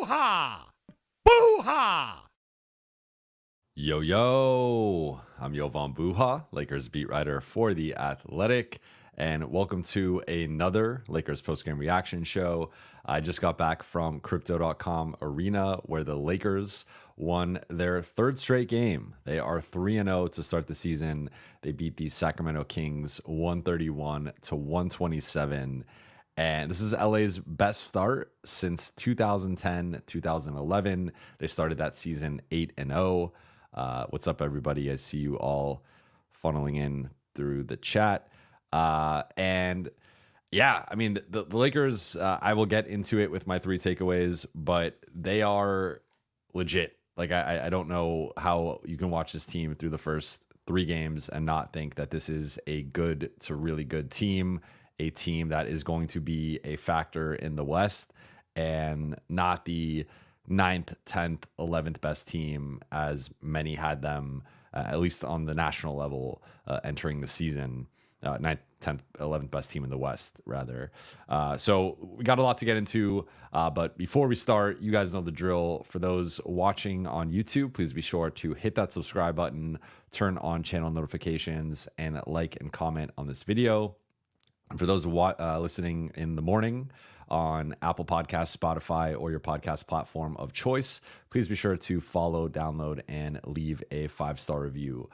Buha! Buha! Yo, yo, I'm Jovan Buha, Lakers beat writer for The Athletic, and welcome to another Lakers postgame reaction show. I just got back from Crypto.com Arena, where the Lakers won their third straight game. They are 3-0 to start the season. They beat the Sacramento Kings 131 to 127. And this is LA's best start since 2010, 2011. They started that season 8-0. What's up, everybody? I see you all funneling in through the chat. And yeah, I mean, the Lakers, I will get into it with my three takeaways, but they are legit. Like, I don't know how you can watch this team through the first three games and not think that this is a good to really good team, a team that is going to be a factor in the West and not the 9th, 10th, 11th best team as many had them, at least on the national level, entering the season. 9th, 10th, 11th best team in the West, rather. So we got a lot to get into. But before we start, you guys know the drill. For those watching on YouTube, please be sure to hit that subscribe button, turn on channel notifications, and like and comment on this video. And for those listening in the morning on Apple Podcasts, Spotify, or your podcast platform of choice, please be sure to follow, download, and leave a 5-star review.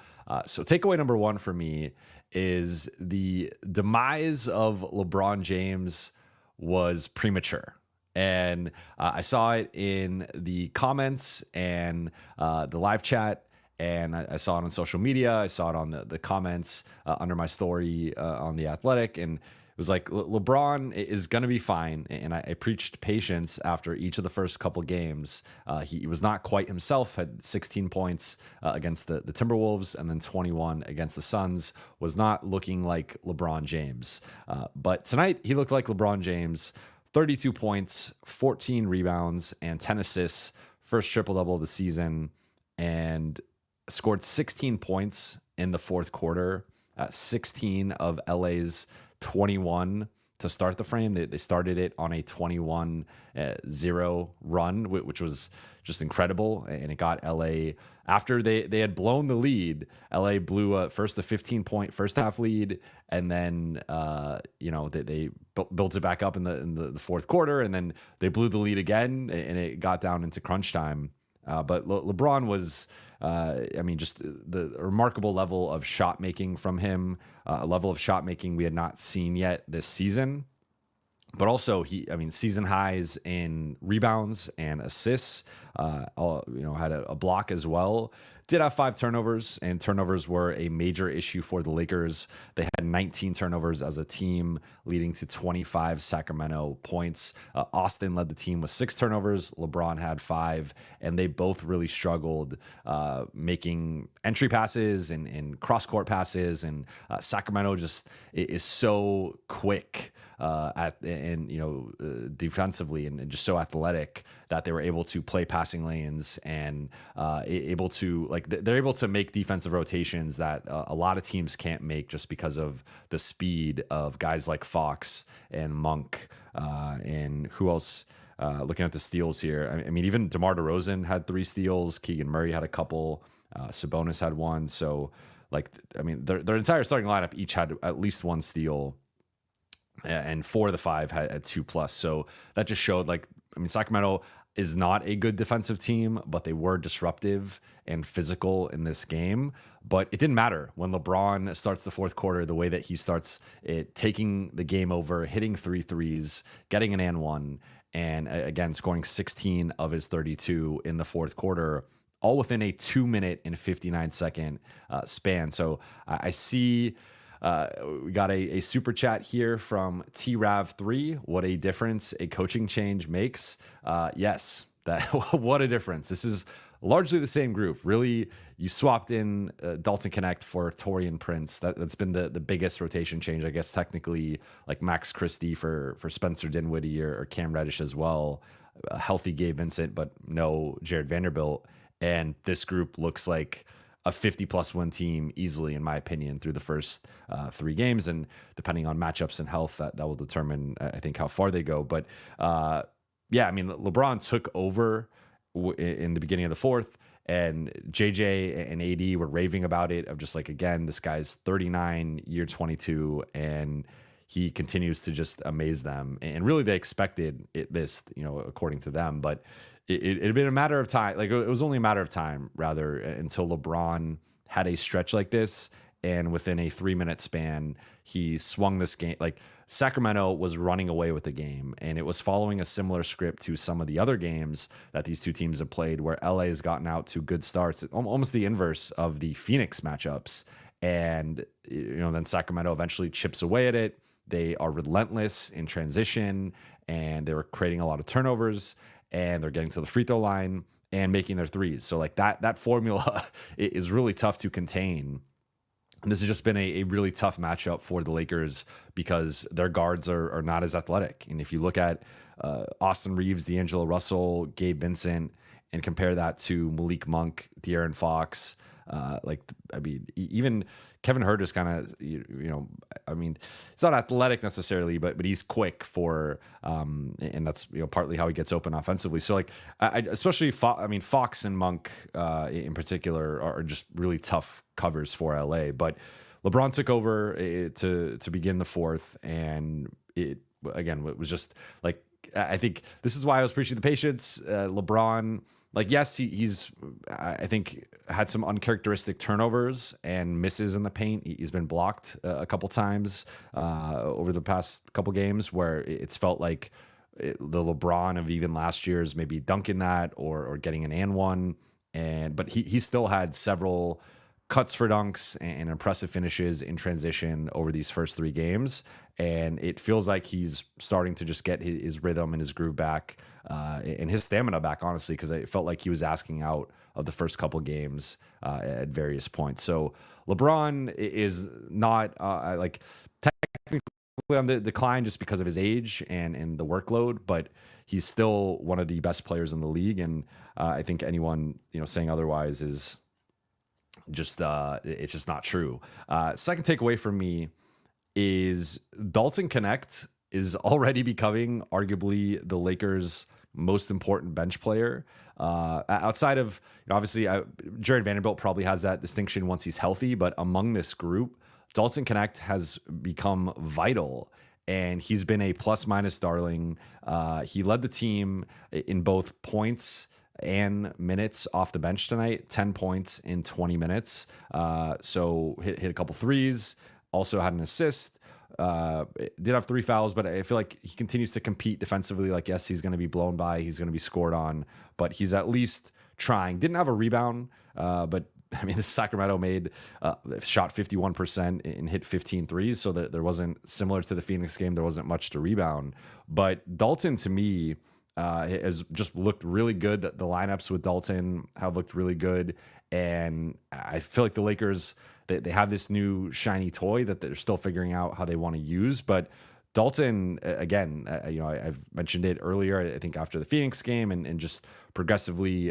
So takeaway number one for me is the demise of LeBron James was premature. And I saw it in the comments and the live chat. And I saw it on social media. I saw it on the comments under my story on The Athletic. And it was like, LeBron is going to be fine. And I preached patience after each of the first couple games. He was not quite himself, had 16 points against the Timberwolves and then 21 against the Suns. Was not looking like LeBron James. But tonight, he looked like LeBron James. 32 points, 14 rebounds, and 10 assists. First triple-double of the season. And scored 16 points in the fourth quarter, 16 of LA's 21 to start the frame. They started it on a 21-0 run, which was just incredible. And it got LA, after they had blown the lead, LA blew first a 15-point first half lead, and then they built it back up in the fourth quarter, and then they blew the lead again, and it got down into crunch time. But LeBron was, just the remarkable level of shot making from him, a level of shot making we had not seen yet this season. But also, season highs in rebounds and assists. Had a block as well. Did have 5 turnovers, and turnovers were a major issue for the Lakers. They had 19 turnovers as a team, leading to 25 Sacramento points. Austin led the team with 6 turnovers. LeBron had 5, and they both really struggled making entry passes and cross-court passes. And Sacramento just is so quick defensively and just so athletic that they were able to play passing lanes and they're able to make defensive rotations that a lot of teams can't make just because of the speed of guys like Fox and Monk and who else. Looking at the steals here, even DeMar DeRozan had 3 steals. Keegan Murray had a couple. Sabonis had 1. So, their entire starting lineup each had at least 1 steal. And 4 of the 5 had 2+. So that just showed, Sacramento is not a good defensive team, but they were disruptive and physical in this game. But it didn't matter when LeBron starts the fourth quarter the way that he starts it, taking the game over, hitting 3 threes, getting an and one, and again, scoring 16 of his 32 in the fourth quarter, all within a 2-minute and 59-second span. So I see... we got a super chat here from TRav3. What a difference a coaching change makes. Yes, what a difference. This is largely the same group. Really, you swapped in Dalton Knecht for Taurean Prince. That's been the biggest rotation change, I guess, technically, like Max Christie for Spencer Dinwiddie or Cam Reddish as well. A healthy Gabe Vincent, but no Jared Vanderbilt. And this group looks like a 50+ win team easily, in my opinion, through the first 3 games. And depending on matchups and health, that will determine, I think, how far they go. But yeah, I mean, LeBron took over in the beginning of the fourth, and JJ and AD were raving about it. Of just like, again, this guy's 39, year 22, and he continues to just amaze them. And really, they expected this, according to them, but it had been a matter of time. Like it was only a matter of time, rather, until LeBron had a stretch like this, and within a 3-minute span, he swung this game. Like Sacramento was running away with the game, and it was following a similar script to some of the other games that these two teams have played, where LA has gotten out to good starts, almost the inverse of the Phoenix matchups. And then Sacramento eventually chips away at it. They are relentless in transition, and they were creating a lot of turnovers, and they're getting to the free throw line and making their threes. So like that formula is really tough to contain. And this has just been a really tough matchup for the Lakers because their guards are not as athletic. And if you look at Austin Reeves, D'Angelo Russell, Gabe Vincent, and compare that to Malik Monk, De'Aaron Fox, even Kevin Huerter is kind of, he's not athletic necessarily, but he's quick and that's partly how he gets open offensively. So like, especially Fox and Monk in particular are just really tough covers for LA. But LeBron took over to begin the fourth, and it was just like, I think this is why I was preaching the patience. LeBron. Like, yes, he's, I think, had some uncharacteristic turnovers and misses in the paint. He's been blocked a couple times over the past couple games where it's felt like the LeBron of even last year's maybe dunking that or getting an and one. But he still had several cuts for dunks and impressive finishes in transition over these first 3 games. And it feels like he's starting to just get his rhythm and his groove back and his stamina back, honestly, because I felt like he was asking out of the first couple games at various points. So LeBron is not technically on the decline just because of his age and the workload, but he's still one of the best players in the league. And I think anyone saying otherwise is just it's just not true. Second takeaway from me is Dalton Knecht is already becoming arguably the Lakers' most important bench player. Outside of, obviously, Jared Vanderbilt probably has that distinction once he's healthy, but among this group, Dalton Knecht has become vital, and he's been a plus-minus darling. He led the team in both points and minutes off the bench tonight, 10 points in 20 minutes. So hit a couple threes, also had an assist. Did have 3 fouls, but I feel like he continues to compete defensively. Like, yes, he's going to be blown by, he's going to be scored on, but he's at least trying. Didn't have a rebound, but I mean, the Sacramento shot 51% and hit 15 threes, so that there wasn't, similar to the Phoenix game, there wasn't much to rebound. But Dalton, to me, has just looked really good. The lineups with Dalton have looked really good, and I feel like the Lakers, they have this new shiny toy that they're still figuring out how they want to use. But Dalton, again, I've mentioned it earlier, I think after the Phoenix game, and just progressively,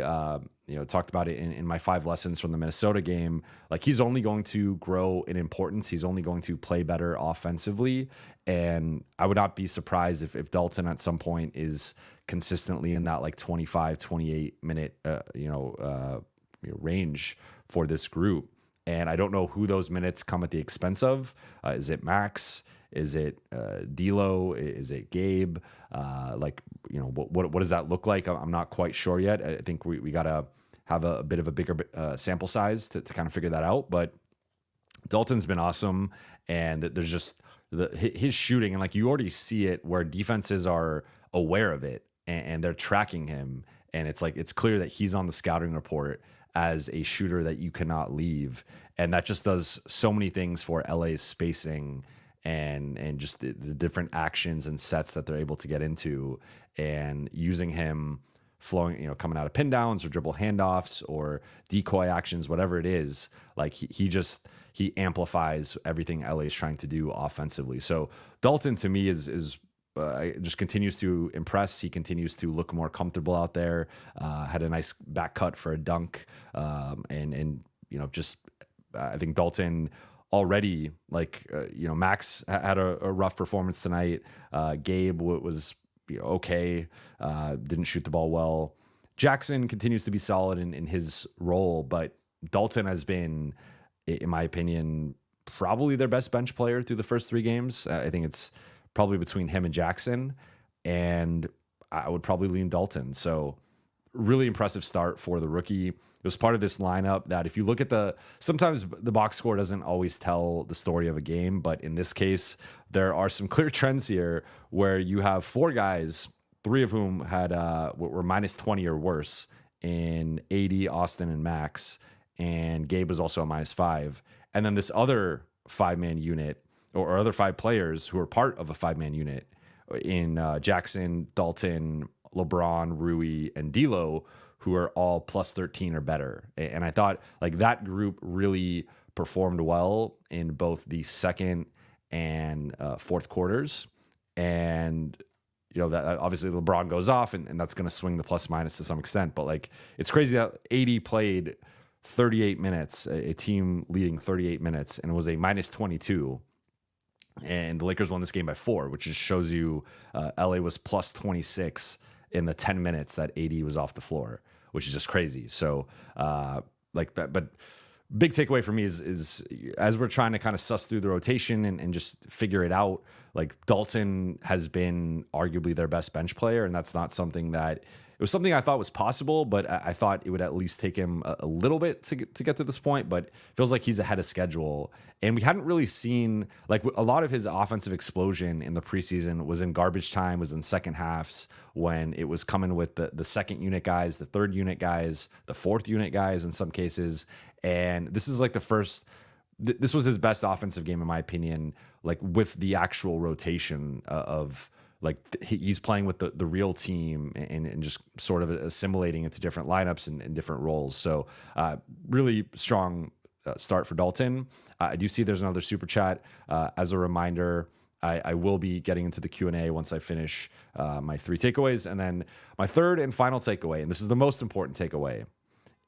talked about it in my 5 lessons from the Minnesota game. Like, he's only going to grow in importance. He's only going to play better offensively. And I would not be surprised if Dalton at some point is consistently in that like 25, 28 minute, range for this group. And I don't know who those minutes come at the expense of. Is it Max? Is it D'Lo? Is it Gabe? What does that look like? I'm not quite sure yet. I think we got to have a bit of a bigger sample size to kind of figure that out. But Dalton's been awesome, and there's just his shooting, and like you already see it where defenses are aware of it and they're tracking him, and it's clear that he's on the scouting report as a shooter that you cannot leave, and that just does so many things for LA's spacing and just the different actions and sets that they're able to get into, and using him flowing, coming out of pin downs or dribble handoffs or decoy actions, whatever it is. Like he amplifies everything LA is trying to do offensively. So Dalton, to me, is just continues to impress. He continues to look more comfortable out there. Had a nice back cut for a dunk, and I think Dalton already, Max had a rough performance tonight. Gabe was okay. Didn't shoot the ball well. Jackson continues to be solid in his role, but Dalton has been, in my opinion, probably their best bench player through the first 3 games. I think it's probably between him and Jackson, and I would probably lean Dalton. So really impressive start for the rookie. It was part of this lineup that if you look at sometimes the box score doesn't always tell the story of a game, but in this case, there are some clear trends here where you have 4 guys, 3 of whom had were minus 20 or worse in AD, Austin, and Max, and Gabe was also a minus 5. And then this other 5-man unit or other 5 players who are part of a 5-man unit in Jackson, Dalton, LeBron, Rui, and D'Lo, who are all plus 13 or better. And I thought like that group really performed well in both the second and fourth quarters. And that obviously LeBron goes off and that's going to swing the plus minus to some extent. But like it's crazy that AD played 38 minutes, a team leading 38 minutes, and it was a minus 22. And the Lakers won this game by 4, which just shows you LA was plus 26 in the 10 minutes that AD was off the floor, which is just crazy. So like that, but big takeaway for me is as we're trying to kind of suss through the rotation and just figure it out, like Dalton has been arguably their best bench player. And that's not something that it was something I thought was possible, but I thought it would at least take him a little bit to get to this point, but it feels like he's ahead of schedule. And we hadn't really seen, like a lot of his offensive explosion in the preseason was in garbage time, was in second halves when it was coming with the second unit guys, the third unit guys, the fourth unit guys in some cases. And this is like this was his best offensive game, in my opinion, like with the actual rotation of like he's playing with the real team and just sort of assimilating into different lineups and different roles. So really strong start for Dalton. I do see there's another super chat. As a reminder, I will be getting into the Q&A once I finish my 3 takeaways. And then my third and final takeaway, and this is the most important takeaway,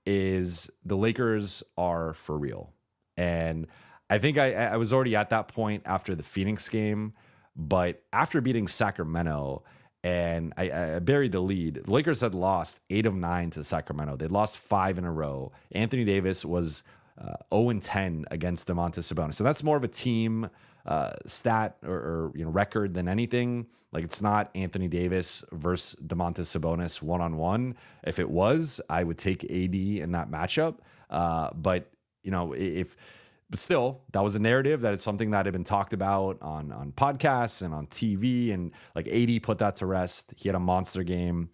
is the Lakers are for real. And I think I was already at that point after the Phoenix game, but after beating Sacramento and I buried the lead, the Lakers had lost 8 of 9 to Sacramento. They'd lost 5 in a row. Anthony Davis was 0-10 against Domantas Sabonis. So that's more of a team stat or record than anything. Like it's not Anthony Davis versus Domantas Sabonis one-on-one. If it was, I would take AD in that matchup. But still, that was a narrative that it's something that had been talked about on podcasts and on TV, and like AD put that to rest. He had a monster game.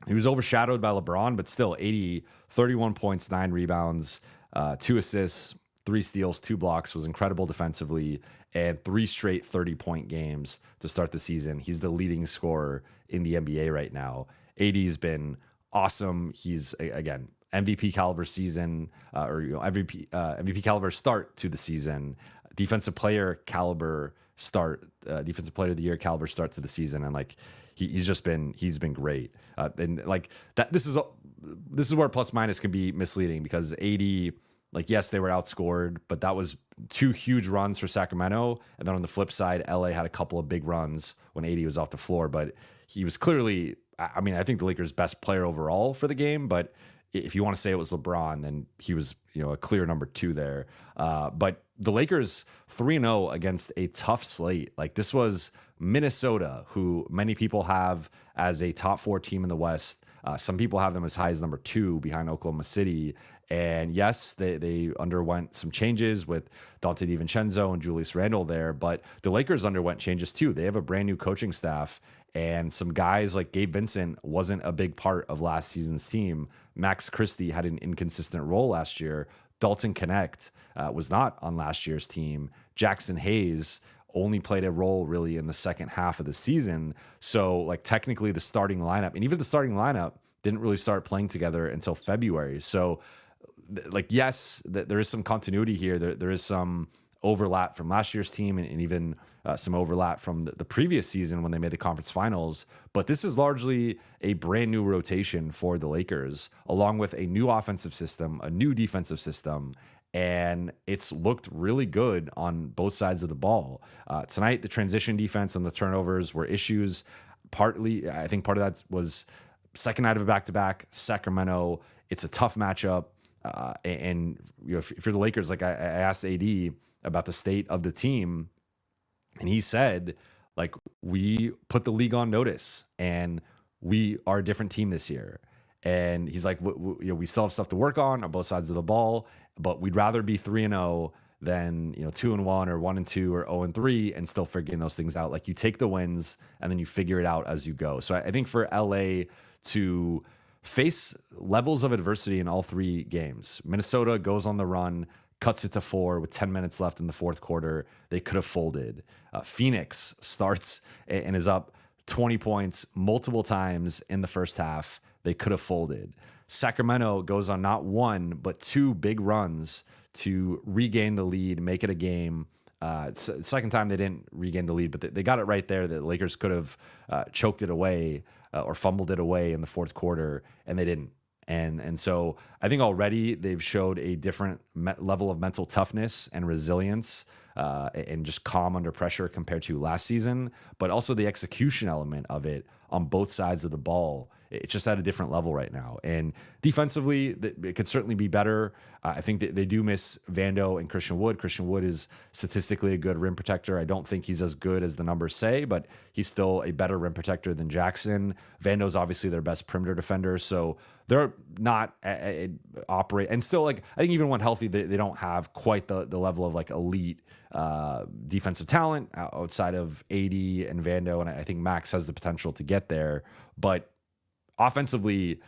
He was overshadowed by LeBron, but still, AD 31 points, 9 rebounds, 2 assists, 3 steals, 2 blocks, was incredible defensively, and 3 straight 30-point games to start the season. He's the leading scorer in the NBA right now. AD's been awesome. He's, again, MVP caliber season, MVP caliber start to the season, defensive player caliber start, defensive player of the year caliber start to the season, and like he's been great. And like that, this is where plus minus can be misleading because AD, like yes, they were outscored, but that was 2 huge runs for Sacramento, and then on the flip side, LA had a couple of big runs when AD was off the floor, but he was clearly, I mean, I think the Lakers' best player overall for the game, but if you want to say it was LeBron, then he was, a clear number 2 there. But the Lakers 3-0 against a tough slate. Like this was Minnesota, who many people have as a top 4 team in the West. Some people have them as high as number 2 behind Oklahoma City. And yes, they underwent some changes with Dante DiVincenzo and Julius Randle there, but the Lakers underwent changes too. They have a brand new coaching staff, and some guys like Gabe Vincent wasn't a big part of last season's team. Max Christie had an inconsistent role last year. Dalton Knecht was not on last year's team. Jackson Hayes only played a role really in the second half of the season. So like technically the starting lineup, and even the starting lineup didn't really start playing together until February. So like, yes, there is some continuity here. There is some overlap from last year's team and even some overlap from the previous season when they made the conference finals. But this is largely a brand new rotation for the Lakers, along with a new offensive system, a new defensive system. And it's looked really good on both sides of the ball. Tonight, the transition defense and the turnovers were issues. partly, I think part of that was second night of a back-to-back, Sacramento. It's a tough matchup. And if you're the Lakers, like I asked AD about the state of the team, and he said, like, we put the league on notice and we are a different team this year. And he's like, we still have stuff to work on both sides of the ball, but we'd rather be 3-0 than 2-1 or 1-2 or 0-3 and still figuring those things out. Like, you take the wins and then you figure it out as you go. So I think for LA to face levels of adversity in all three games, Minnesota goes on the run, cuts it to 4 with 10 minutes left in the fourth quarter. They could have folded. Phoenix starts and is up 20 points multiple times in the first half. They could have folded. Sacramento goes on not one, but 2 big runs to regain the lead, make it a game. Second time they didn't regain the lead, but they got it right there. The Lakers could have choked it away or fumbled it away in the fourth quarter, and they didn't. And so I think already they've showed a different level of mental toughness and resilience and just calm under pressure compared to last season, but also the execution element of it on both sides of the ball. It's just at a different level right now. And defensively, it could certainly be better. I think that they do miss Vando and Christian Wood. Christian Wood is statistically a good rim protector. I don't think he's as good as the numbers say, but he's still a better rim protector than Jackson. Vando's obviously their best perimeter defender. So they're not operate. And still, like, I think even when healthy, they don't have quite the level of like elite defensive talent outside of AD and Vando. And I think Max has the potential to get there. But offensively,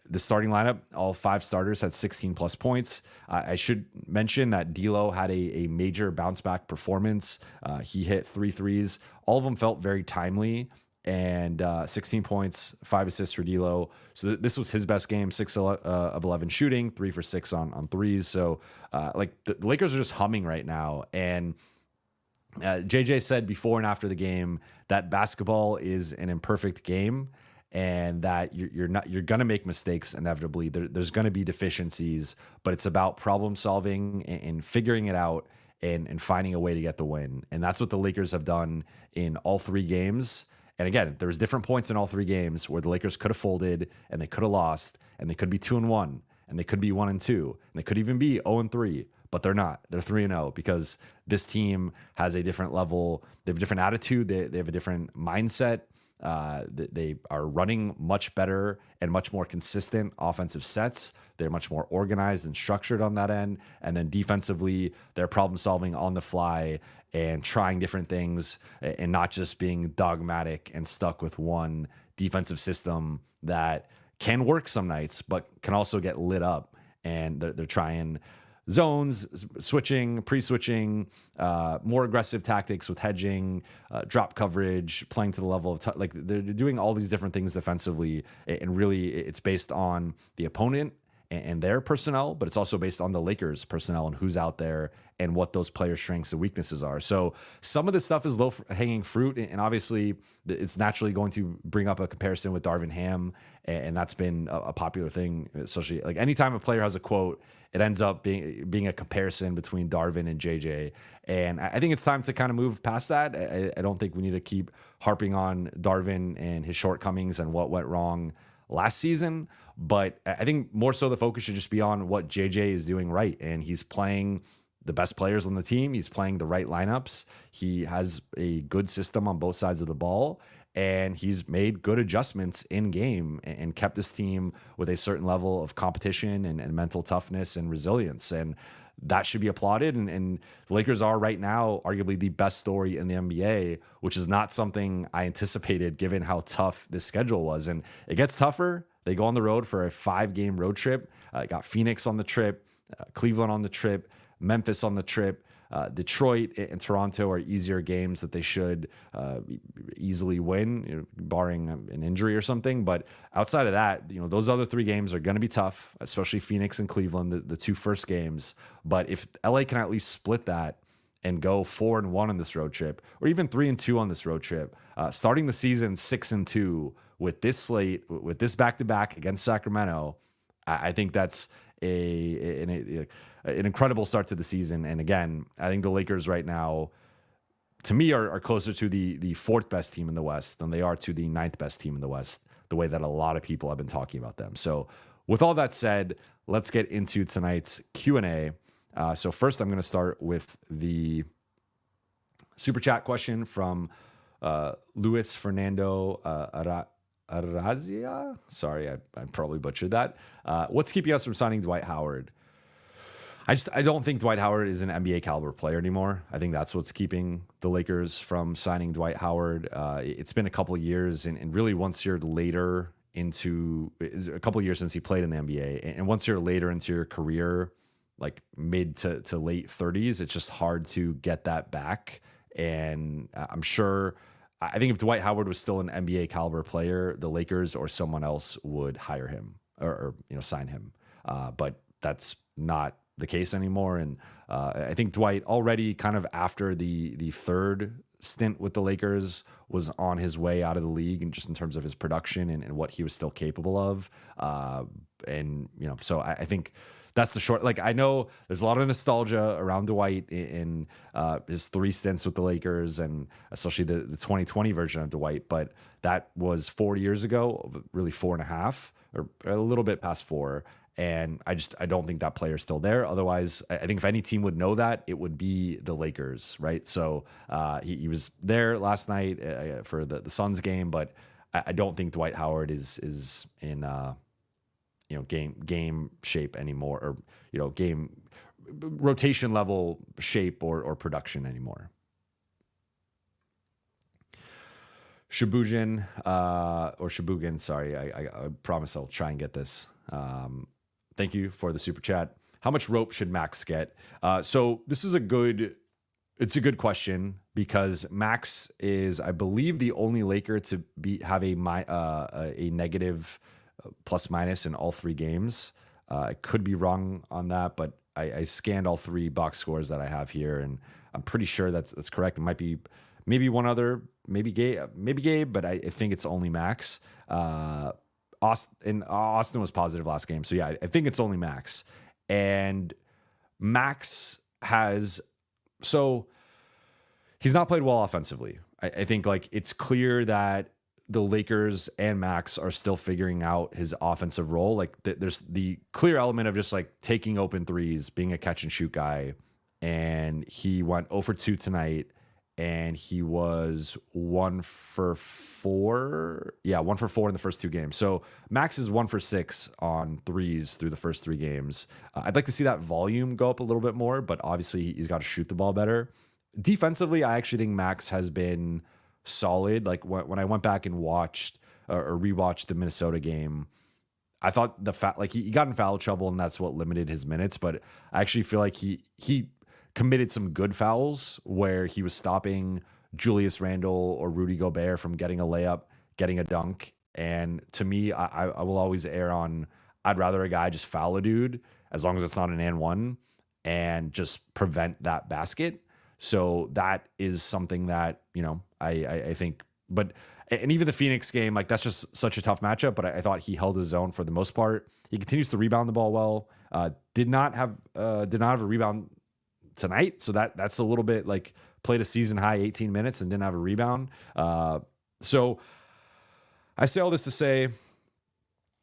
the starting lineup, all 5 starters had 16 plus points. I should mention that D'Lo had a major bounce back performance. He hit 3 threes. All of them felt very timely, and 16 points, 5 assists for D'Lo. So this was his best game, 6 of 11 shooting, 3 for 6 on threes. So like the Lakers are just humming right now. And JJ said before and after the game that basketball is an imperfect game, and that you're going to make mistakes inevitably. There's going to be deficiencies, but it's about problem solving and figuring it out and finding a way to get the win. And that's what the Lakers have done in all 3 games. And again, there was different points in all 3 games where the Lakers could have folded and they could have lost, and they could be 2-1 and they could be 1-2 and they could even be 0-3. But they're not. They're 3-0 because this team has a different level. They have a different attitude. They have a different mindset. They are running much better and much more consistent offensive sets. They're much more organized and structured on that end. And then defensively, they're problem solving on the fly and trying different things and not just being dogmatic and stuck with one defensive system that can work some nights, but can also get lit up. And they're trying zones, switching, pre-switching, more aggressive tactics with hedging, drop coverage, playing to the level of like they're doing all these different things defensively, and really it's based on the opponent and their personnel, but it's also based on the Lakers personnel and who's out there and what those players' strengths and weaknesses are. So some of this stuff is low-hanging fruit, and obviously it's naturally going to bring up a comparison with Darvin Ham, and that's been a popular thing, especially like anytime a player has a quote, it ends up being a comparison between Darvin and JJ. And I think it's time to kind of move past that. I don't think we need to keep harping on Darvin and his shortcomings and what went wrong last season. But I think more so the focus should just be on what JJ is doing right. And he's playing the best players on the team. He's playing the right lineups. He has a good system on both sides of the ball. And he's made good adjustments in game and kept this team with a certain level of competition and mental toughness and resilience. And that should be applauded. And the Lakers are right now arguably the best story in the NBA, which is not something I anticipated given how tough this schedule was. And it gets tougher. They go on the road for a 5-game road trip. Got Phoenix on the trip, Cleveland on the trip, Memphis on the trip. Detroit and Toronto are easier games that they should easily win, barring an injury or something. But outside of that, those other 3 games are going to be tough, especially Phoenix and Cleveland, the 2 first games. But if LA can at least split that and go 4-1 on this road trip, or even 3-2 on this road trip, starting the season 6-2 with this slate, with this back-to-back against Sacramento, I think that's an incredible start to the season. And again, I think the Lakers right now to me, are closer to the fourth best team in the West than they are to the ninth best team in the West, the way that a lot of people have been talking about them. So with all that said, let's get into tonight's Q&A. So first, I'm going to start with the super chat question from Luis Fernando Arazia. Sorry, I probably butchered that. What's keeping us from signing Dwight Howard? I don't think Dwight Howard is an NBA caliber player anymore. I think that's what's keeping the Lakers from signing Dwight Howard. It's been a couple of years, and really once you're later into a couple of years since he played in the NBA, and once you're later into your career, like mid to late 30s, it's just hard to get that back. And I think if Dwight Howard was still an NBA caliber player, the Lakers or someone else would hire him or sign him. But that's not the case anymore. And I think Dwight already kind of after the third stint with the Lakers was on his way out of the league, and just in terms of his production and what he was still capable of. So I think that's the short. Like, I know there's a lot of nostalgia around Dwight in his 3 stints with the Lakers, and especially the 2020 version of Dwight. But that was 4 years ago, really 4.5, or a little bit past 4. And I don't think that player's still there. Otherwise, I think if any team would know that, it would be the Lakers, right? So he was there last night for the Suns game, but I don't think Dwight Howard is in game shape anymore, or game rotation level shape or production anymore. Shibugin or Shibugin, sorry, I promise I'll try and get this. Thank you for the super chat. How much rope should Max get? So this is a good question, because Max is, I believe, the only Laker to have a negative plus minus in all 3 games. I could be wrong on that, but I scanned all 3 box scores that I have here, and I'm pretty sure that's correct. It might be maybe one other, maybe Gabe, but I think it's only Max. Austin was positive last game. So yeah, I think it's only Max. And Max he's not played well offensively. I think like it's clear that the Lakers and Max are still figuring out his offensive role. Like there's the clear element of just like taking open threes, being a catch and shoot guy. And he went 0 for 2 tonight. And he was 1 for 4. Yeah, 1 for 4 in the first 2 games. So Max is 1 for 6 on threes through the first 3 games. I'd like to see that volume go up a little bit more, but obviously he's got to shoot the ball better. Defensively, I actually think Max has been solid. Like when I went back and watched or rewatched the Minnesota game, I thought he got in foul trouble, and that's what limited his minutes. But I actually feel like he committed some good fouls where he was stopping Julius Randle or Rudy Gobert from getting a layup, getting a dunk. And to me, I will always err on, I'd rather a guy just foul a dude as long as it's not an and one and just prevent that basket. So that is something that, I think, and even the Phoenix game, like that's just such a tough matchup, but I thought he held his own for the most part. He continues to rebound the ball well. Did not have a rebound tonight, so that's a little bit like played a season high 18 minutes and didn't have a rebound. So I say all this to say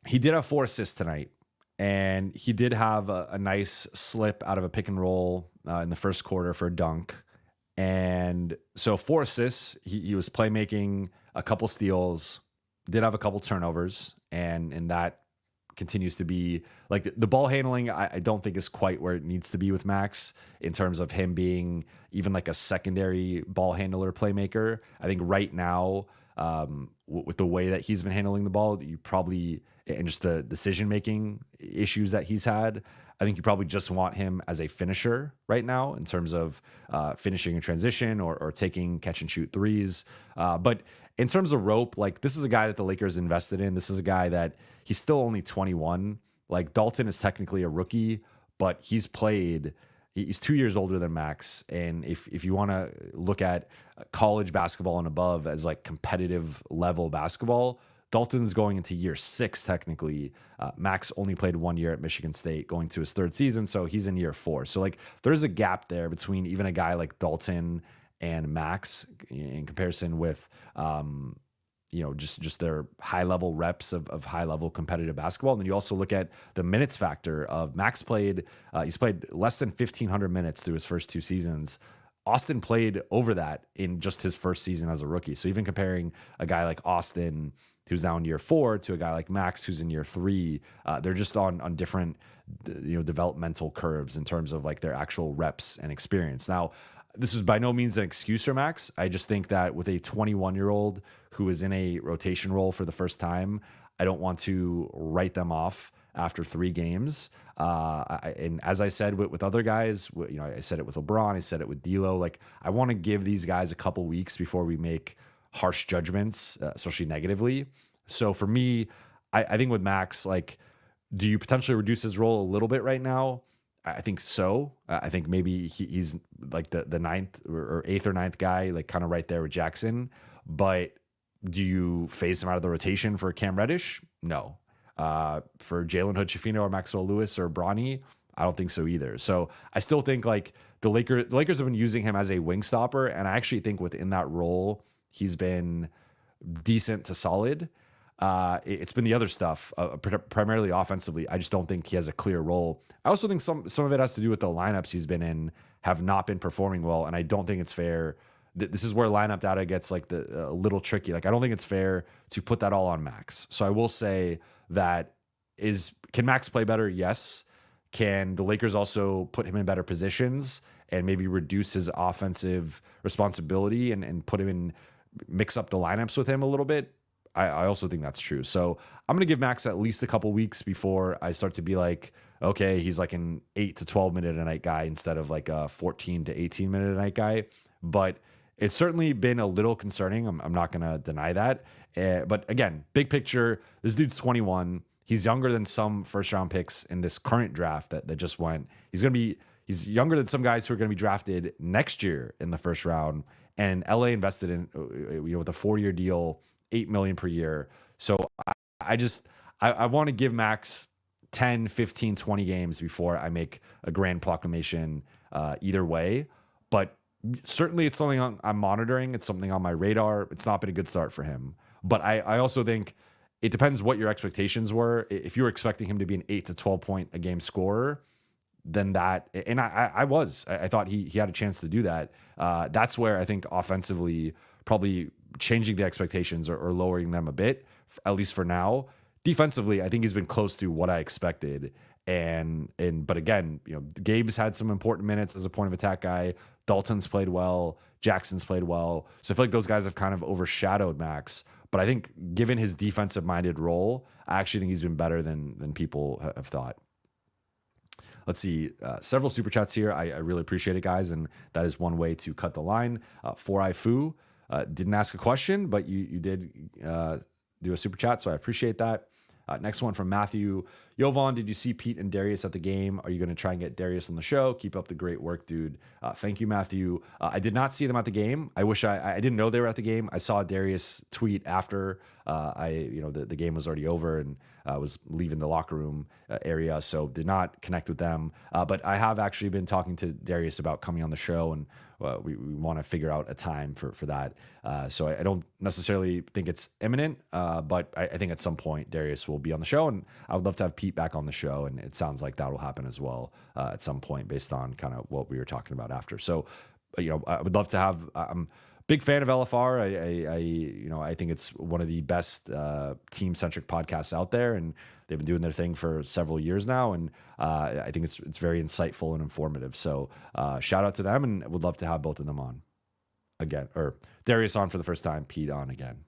he did have 4 assists tonight, and he did have a nice slip out of a pick and roll in the first quarter for a dunk. And so 4 assists, he was playmaking, a couple steals, did have a couple turnovers, and that continues to be like the ball handling. I don't think is quite where it needs to be with Max in terms of him being even like a secondary ball handler playmaker. I think right now, with the way that he's been handling the ball, and just the decision-making issues that he's had, I think you probably just want him as a finisher right now in terms of finishing in transition or taking catch and shoot threes. But in terms of rope, like this is a guy that the Lakers invested in. This is a guy that he's still only 21. Like Dalton is technically a rookie, but he's 2 years older than Max. And if you want to look at college basketball and above as like competitive level basketball, Dalton's going into year 6 technically. Max only played 1 year at Michigan State, going to his 3rd season, so he's in year 4. So like there's a gap there between even a guy like Dalton and Max in comparison with, just their high level reps of high level competitive basketball. And then you also look at the minutes factor of Max he's played less than 1,500 minutes through his first 2 seasons. Austin played over that in just his first season as a rookie. So even comparing a guy like Austin, who's now in year 4, to a guy like Max, who's in year 3, they're just on different, developmental curves in terms of like their actual reps and experience. Now, this is by no means an excuse for Max. I just think that with a 21-year-old who is in a rotation role for the first time, I don't want to write them off after 3 games. And as I said with other guys, I said it with LeBron, I said it with D'Lo. Like, I want to give these guys a couple weeks before we make harsh judgments, especially negatively. So for me, I think with Max, like, do you potentially reduce his role a little bit right now? I think so. I think maybe he's like the ninth or 8th or 9th guy, like kind of right there with Jackson. But do you phase him out of the rotation for Cam Reddish? No. For Jalen Hood-Schifino or Maxwell Lewis or Bronny, I don't think so either. So I still think like the Lakers have been using him as a wing stopper, and I actually think within that role he's been decent to solid. It's been the other stuff, primarily offensively. I just don't think he has a clear role. I also think some of it has to do with the lineups he's been in have not been performing well, and I don't think it's fair. This is where lineup data gets like a little tricky. Like, I don't think it's fair to put that all on Max. So I will say that can Max play better? Yes. Can the Lakers also put him in better positions and maybe reduce his offensive responsibility and put him in, mix up the lineups with him a little bit? I also think that's true. So I'm going to give Max at least a couple weeks before I start to be like, okay, he's like an 8 to 12 minute a night guy instead of like a 14 to 18 minute a night guy. But it's certainly been a little concerning. I'm not going to deny that. But again, big picture, this dude's 21. He's younger than some first round picks in this current draft that just went. He's younger than some guys who are going to be drafted next year in the first round. And LA invested in, with a 4-year deal, $8 million per year. So I want to give Max 10, 15, 20 games before I make a grand proclamation either way. But certainly it's something I'm monitoring. It's something on my radar. It's not been a good start for him. But I also think it depends what your expectations were. If you were expecting him to be an 8 to 12 point a game scorer, then that, and I thought he had a chance to do that. That's where I think offensively, probably changing the expectations or lowering them a bit, at least for now. Defensively, I think he's been close to what I expected. But again, Gabe's had some important minutes as a point of attack guy. Dalton's played well. Jackson's played well. So I feel like those guys have kind of overshadowed Max. But I think given his defensive minded role, I actually think he's been better than people have thought. Let's see, several super chats here. I really appreciate it, guys. And that is one way to cut the line. 4i Fu didn't ask a question, but you did do a super chat. So I appreciate that. Next one from Matthew. Jovan, did you see Pete and Darius at the game? Are you going to try and get Darius on the show? Keep up the great work, dude. Thank you, Matthew. I did not see them at the game. I wish I didn't know they were at the game. I saw Darius tweet after the game was already over and was leaving the locker room area, so did not connect with them. But I have actually been talking to Darius about coming on the show, and we want to figure out a time for that. So I don't necessarily think it's imminent, but I think at some point Darius will be on the show, and I would love to have Pete back on the show, and it sounds like that will happen as well at some point based on kind of what we were talking about after. So, I would love to have. I'm a big fan of LFR. I think it's one of the best team-centric podcasts out there, and they've been doing their thing for several years now, and I think it's very insightful and informative. So shout out to them, and would love to have both of them on again, or Darius on for the first time, Pete on again.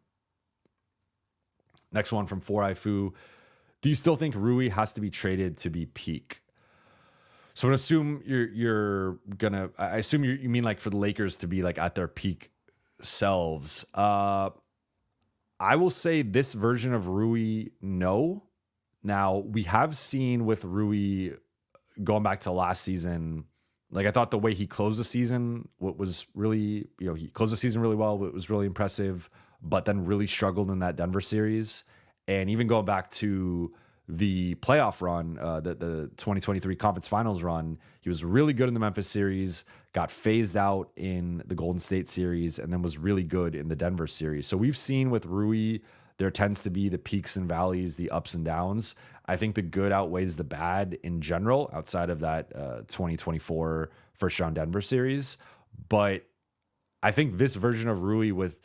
Next one from 4i Fu. Do you still think Rui has to be traded to be peak? So I assume I assume you mean like for the Lakers to be like at their peak selves. I will say this version of Rui, no. Now, we have seen with Rui going back to last season, like I thought the way he closed the season was really, he closed the season really well. It was really impressive, but then really struggled in that Denver series. And even going back to the playoff run, the 2023 conference finals run. He was really good in the Memphis series, got phased out in the Golden State series, and then was really good in the Denver series. So we've seen with Rui, there tends to be the peaks and valleys, the ups and downs. I think the good outweighs the bad in general outside of that 2024 first round Denver series. But I think this version of Rui with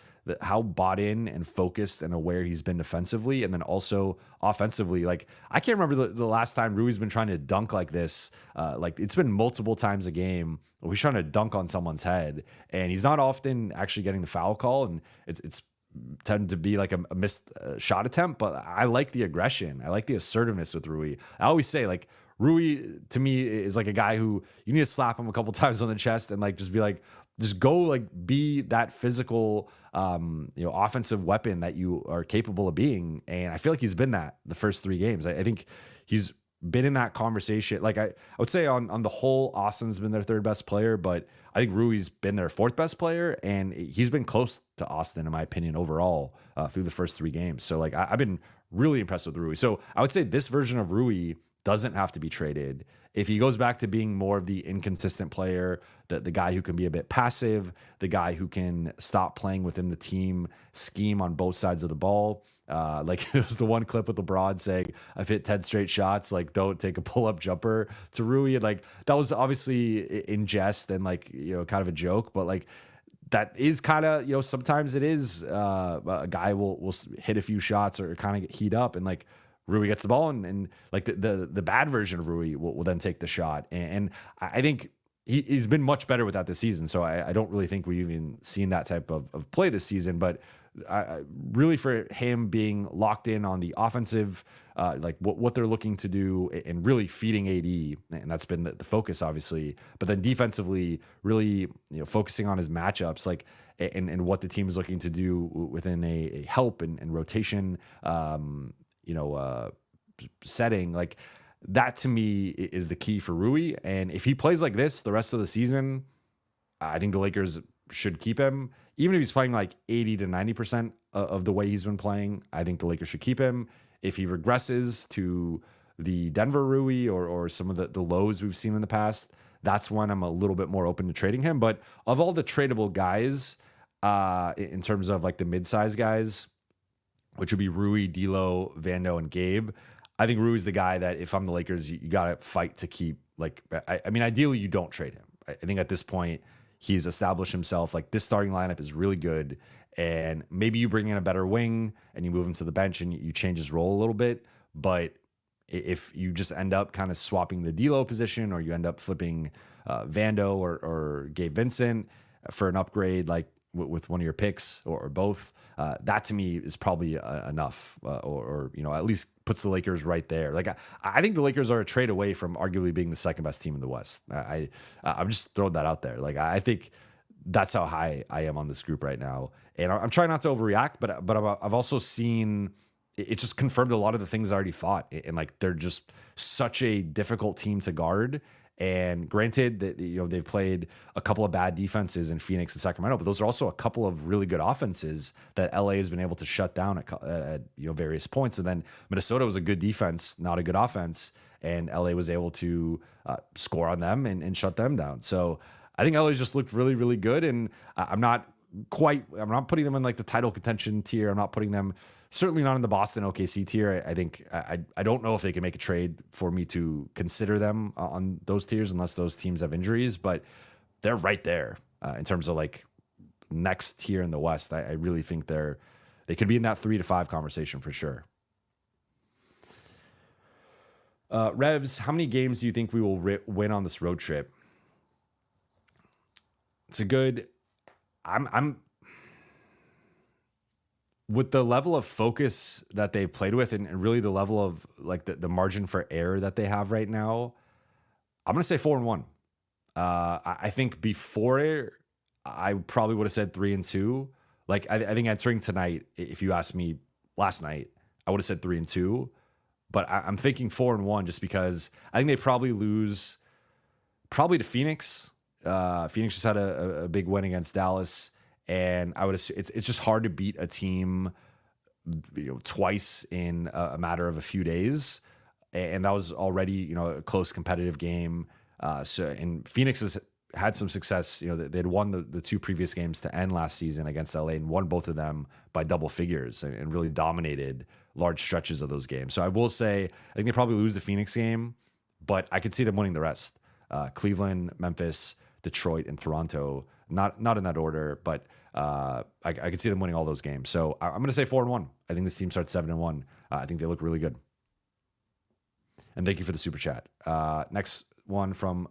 how bought in and focused and aware he's been defensively, and then also offensively. Like, I can't remember the last time Rui's been trying to dunk like this. Like, it's been multiple times a game where he's trying to dunk on someone's head, and he's not often actually getting the foul call, and it's tend to be like a missed shot attempt. But I like the aggression. I like the assertiveness with Rui. I always say, like, Rui to me is like a guy who you need to slap him a couple times on the chest and like just be like, just go, like, be that physical, offensive weapon that you are capable of being. And I feel like he's been that the first 3 games. I think he's been in that conversation. Like, I would say on the whole, Austin's been their 3rd best player, but I think Rui's been their 4th best player, and he's been close to Austin in my opinion overall through the first 3 games. So like I've been really impressed with Rui. So I would say this version of Rui doesn't have to be traded. If he goes back to being more of the inconsistent player, the guy who can be a bit passive, the guy who can stop playing within the team scheme on both sides of the ball. Like, it was the one clip with LeBron saying, I've hit 10 straight shots, like, don't take a pull-up jumper to Rui. And like, that was obviously in jest and like, kind of a joke, but like, that is kind of, sometimes it is a guy will hit a few shots or kind of heat up, and like, Rui gets the ball, and like the bad version of Rui will then take the shot. And I think he's been much better with that this season. So I don't really think we've even seen that type of play this season. But really, for him being locked in on the offensive, like what they're looking to do, and really feeding AD, and that's been the focus, obviously. But then defensively, really focusing on his matchups, like, and what the team is looking to do within a help and rotation. Setting, like, that to me is the key for Rui. And if he plays like this the rest of the season, I think the Lakers should keep him. Even if he's playing like 80 to 90% of the way he's been playing, I think the Lakers should keep him. If he regresses to the Denver Rui or some of the lows we've seen in the past, that's when I'm a little bit more open to trading him. But of all the tradable guys, in terms of like the mid-size guys, which would be Rui, D'Lo, Vando, and Gabe, I think Rui's the guy that if I'm the Lakers, you got to fight to keep. Like, I mean, ideally you don't trade him. I think at this point he's established himself. Like, this starting lineup is really good, and maybe you bring in a better wing and you move him to the bench and you change his role a little bit. But if you just end up kind of swapping the D'Lo position, or you end up flipping Vando or Gabe Vincent for an upgrade, like with one of your picks or both, that to me is probably enough, or at least puts the Lakers right there. Like, I think the Lakers are a trade away from arguably being the 2nd best team in the West. I'm just throwing that out there. Like, I think that's how high I am on this group right now, and I'm trying not to overreact, but I've also seen it just confirmed a lot of the things I already thought, and like, they're just such a difficult team to guard. And granted that they've played a couple of bad defenses in Phoenix and Sacramento, but those are also a couple of really good offenses that LA has been able to shut down at various points. And then Minnesota was a good defense, not a good offense, and LA was able to score on them and shut them down. So I think LA's just looked really, really good, and I'm not putting them in like the title contention tier. I'm not putting them, certainly not in the Boston OKC tier. I think I don't know if they can make a trade for me to consider them on those tiers unless those teams have injuries, but they're right there in terms of like next tier in the West. I really think they could be in that 3 to 5 conversation for sure. Revs, how many games do you think we will win on this road trip? It's a good. I'm with the level of focus that they played with, and really the level of like the margin for error that they have right now, I'm going to say 4-1. I think before I probably would have said 3-2. Like, I think entering tonight, if you asked me last night, I would have said 3-2, but I'm thinking 4-1 just because I think they probably lose to Phoenix. Phoenix just had a big win against Dallas. And I would assume it's just hard to beat a team, twice in a matter of a few days. and that was already a close competitive game. And Phoenix has had some success. They'd won the two previous games to end last season against LA and won both of them by double figures and really dominated large stretches of those games. So I will say I think they probably lose the Phoenix game, but I could see them winning the rest. Cleveland, Memphis, Detroit, and Toronto. Not in that order, but I could see them winning all those games. So I'm going to say 4-1. I think this team starts 7-1. I think they look really good. And thank you for the super chat. Next one from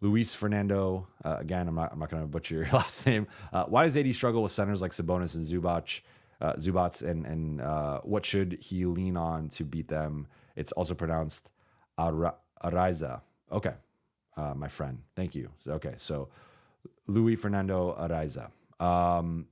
Luis Fernando. Again, I'm not going to butcher your last name. Why does AD struggle with centers like Sabonis and Zubats, and what should he lean on to beat them? It's also pronounced Araiza. Okay, my friend. Thank you. Okay, so Luis Fernando Araiza. To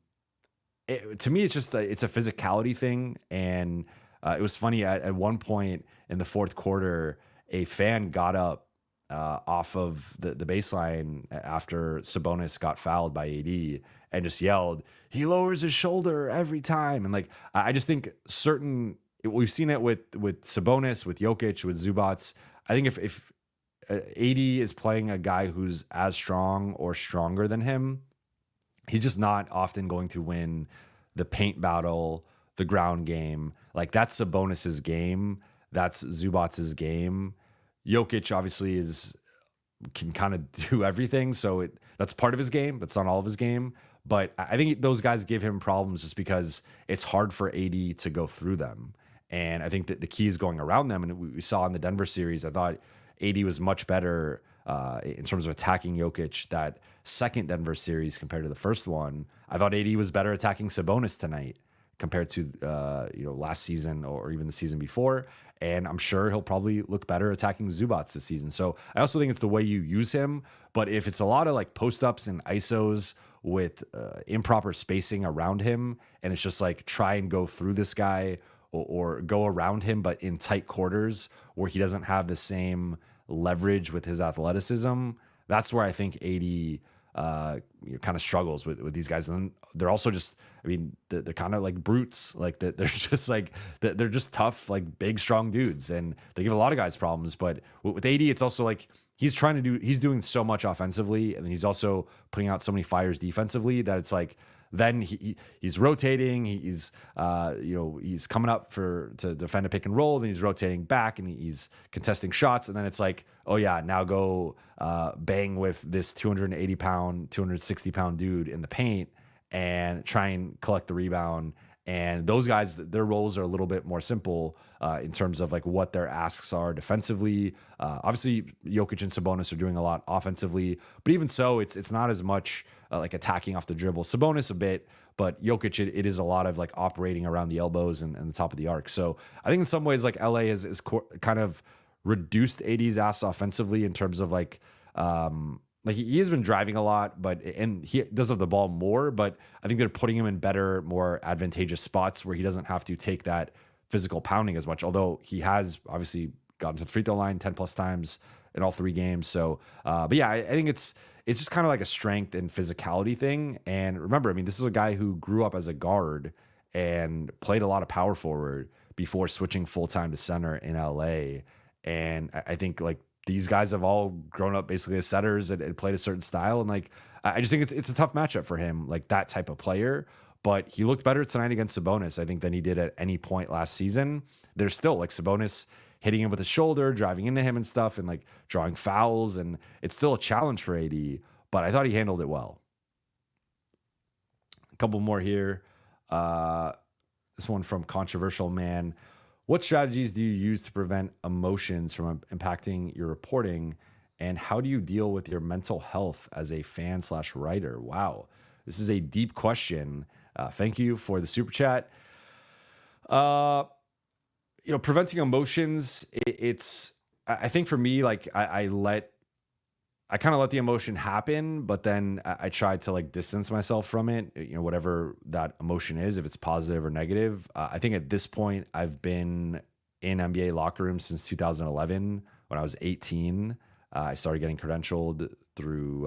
me, it's just it's a physicality thing, and it was funny at one point in the fourth quarter, a fan got up off of the baseline after Sabonis got fouled by AD and just yelled, "He lowers his shoulder every time." And I just think we've seen it with Sabonis, with Jokic, with Zubats. I think if AD is playing a guy who's as strong or stronger than him, he's just not often going to win the paint battle, the ground game. That's Sabonis's game. That's Zubats's game. Jokic obviously can kind of do everything, so that's part of his game. That's not all of his game, but I think those guys give him problems just because it's hard for AD to go through them. And I think that the key is going around them. And we saw in the Denver series, I thought AD was much better in terms of attacking Jokic that second Denver series compared to the first one. I thought AD was better attacking Sabonis tonight compared to last season or even the season before. And I'm sure he'll probably look better attacking Zubats this season. So I also think it's the way you use him. But if it's a lot of post-ups and ISOs with improper spacing around him, and it's just try and go through this guy or go around him, but in tight quarters where he doesn't have the same leverage with his athleticism, that's where I think AD kind of struggles with these guys. And they're also just, they're kind of like brutes. They're just they're just tough, big, strong dudes. And they give a lot of guys problems. But with AD, it's also he's doing so much offensively. And then he's also putting out so many fires defensively that it's then he's rotating. He's coming up to defend a pick and roll. Then he's rotating back and he's contesting shots. And then it's oh yeah, now go bang with this 280 pound, 260 pound dude in the paint and try and collect the rebound. And those guys, their roles are a little bit more simple in terms of what their asks are defensively. Obviously, Jokic and Sabonis are doing a lot offensively, but even so, it's not as much attacking off the dribble. Sabonis a bit, but Jokic, it is a lot of operating around the elbows and the top of the arc. So I think in some ways, LA is kind of reduced AD's ass offensively in terms of he has been driving a lot, and he does have the ball more, but I think they're putting him in better, more advantageous spots where he doesn't have to take that physical pounding as much, although he has obviously gotten to the free throw line 10 plus times in all three games. So, but yeah, I think it's just kind of a strength and physicality thing. And remember, this is a guy who grew up as a guard and played a lot of power forward before switching full-time to center in LA. And I think these guys have all grown up basically as setters and played a certain style. And I just think it's a tough matchup for him, that type of player. But he looked better tonight against Sabonis, I think, than he did at any point last season. There's still Sabonis hitting him with his shoulder, driving into him and stuff, and drawing fouls. And it's still a challenge for AD, but I thought he handled it well. A couple more here. This one from Controversial Man. What strategies do you use to prevent emotions from impacting your reporting? And how do you deal with your mental health as a fan/writer? Wow. This is a deep question. Thank you for the super chat. Preventing emotions, I think for me, I kind of let the emotion happen, but then I try to distance myself from it, whatever that emotion is, if it's positive or negative. I think at this point, I've been in NBA locker rooms since 2011. When I was 18, I started getting credentialed through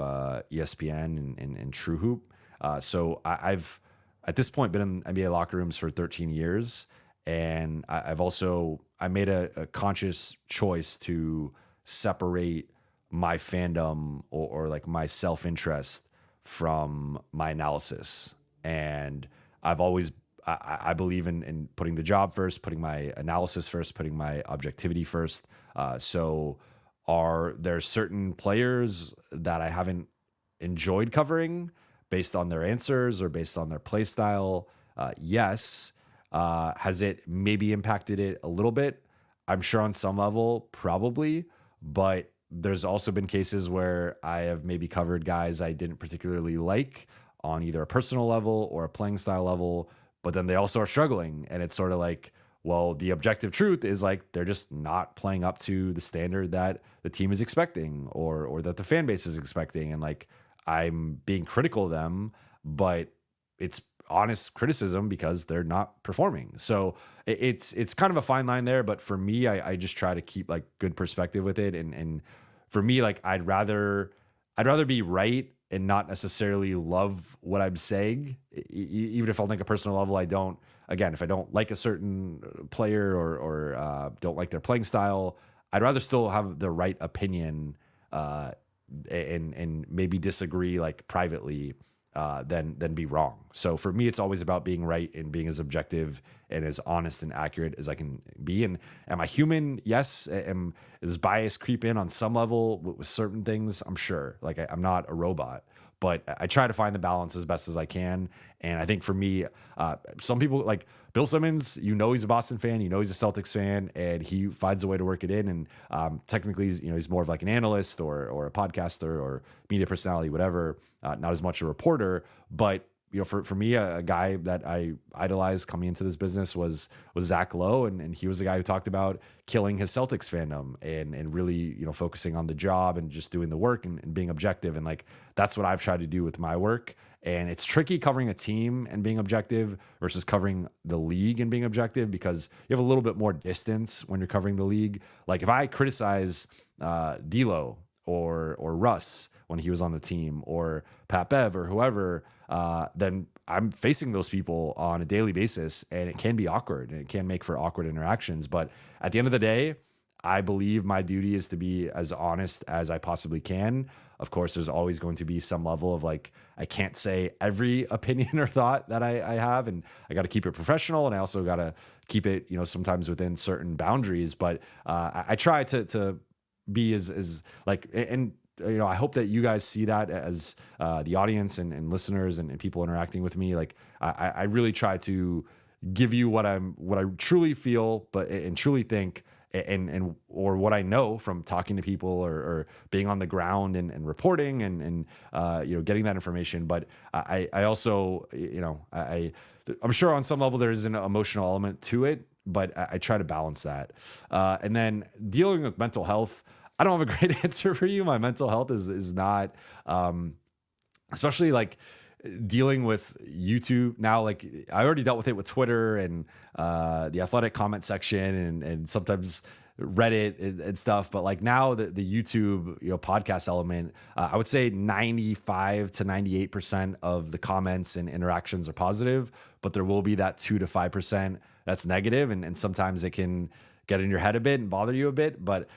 ESPN and True Hoop. So I've, at this point, been in NBA locker rooms for 13 years. And I made a conscious choice to separate my fandom or like my self-interest from my analysis. And I've always I believe in putting the job first, putting my analysis first, putting my objectivity first. So are there certain players that I haven't enjoyed covering based on their answers or based on their play style? Yes. Has it maybe impacted it a little bit? I'm sure on some level, probably, but there's also been cases where I have maybe covered guys I didn't particularly like on either a personal level or a playing style level, but then they also are struggling. And it's sort of like, well, the objective truth is like they're just not playing up to the standard that the team is expecting or that the fan base is expecting. And like I'm being critical of them, but it's honest criticism because they're not performing. So it's kind of a fine line there. But for me, I just try to keep like good perspective with it. And for me, like I'd rather be right and not necessarily love what I'm saying, even if on like a personal level, I don't. Again, if I don't like a certain player or don't like their playing style, I'd rather still have the right opinion and maybe disagree like privately than be wrong. So for me, it's always about being right and being as objective and as honest and accurate as I can be. And am I human? Yes. Does bias creep in on some level with certain things? I'm sure. Like I'm not a robot, but I try to find the balance as best as I can. And I think for me, some people like Bill Simmons, he's a Boston fan, he's a Celtics fan, and he finds a way to work it in. And technically, he's more of like an analyst or a podcaster or media personality, whatever, not as much a reporter. But for me, a guy that I idolized coming into this business was Zach Lowe, and he was the guy who talked about killing his Celtics fandom and really focusing on the job and just doing the work and being objective. And like that's what I've tried to do with my work. And it's tricky covering a team and being objective versus covering the league and being objective because you have a little bit more distance when you're covering the league. Like if I criticize D'Lo or Russ when he was on the team or Pat Bev or whoever, then I'm facing those people on a daily basis, and it can be awkward and it can make for awkward interactions. But at the end of the day, I believe my duty is to be as honest as I possibly can. Of course, there's always going to be some level of like, I can't say every opinion or thought that I have, and I got to keep it professional. And I also got to keep it, sometimes within certain boundaries. But I try to be as like, and I hope that you guys see that as the audience and listeners and people interacting with me. Like I really try to give you what I truly feel, and truly think, and or what I know from talking to people or being on the ground and reporting and getting that information. But I also I'm sure on some level there is an emotional element to it, but I try to balance that. And then dealing with mental health, I don't have a great answer for you. My mental health is not, especially like dealing with YouTube now. Like I already dealt with it with Twitter and the Athletic comment section and sometimes Reddit and stuff. But like now the YouTube podcast element, I would say 95 to 98% of the comments and interactions are positive, but there will be that 2 to 5% that's negative, and sometimes it can get in your head a bit and bother you a bit. But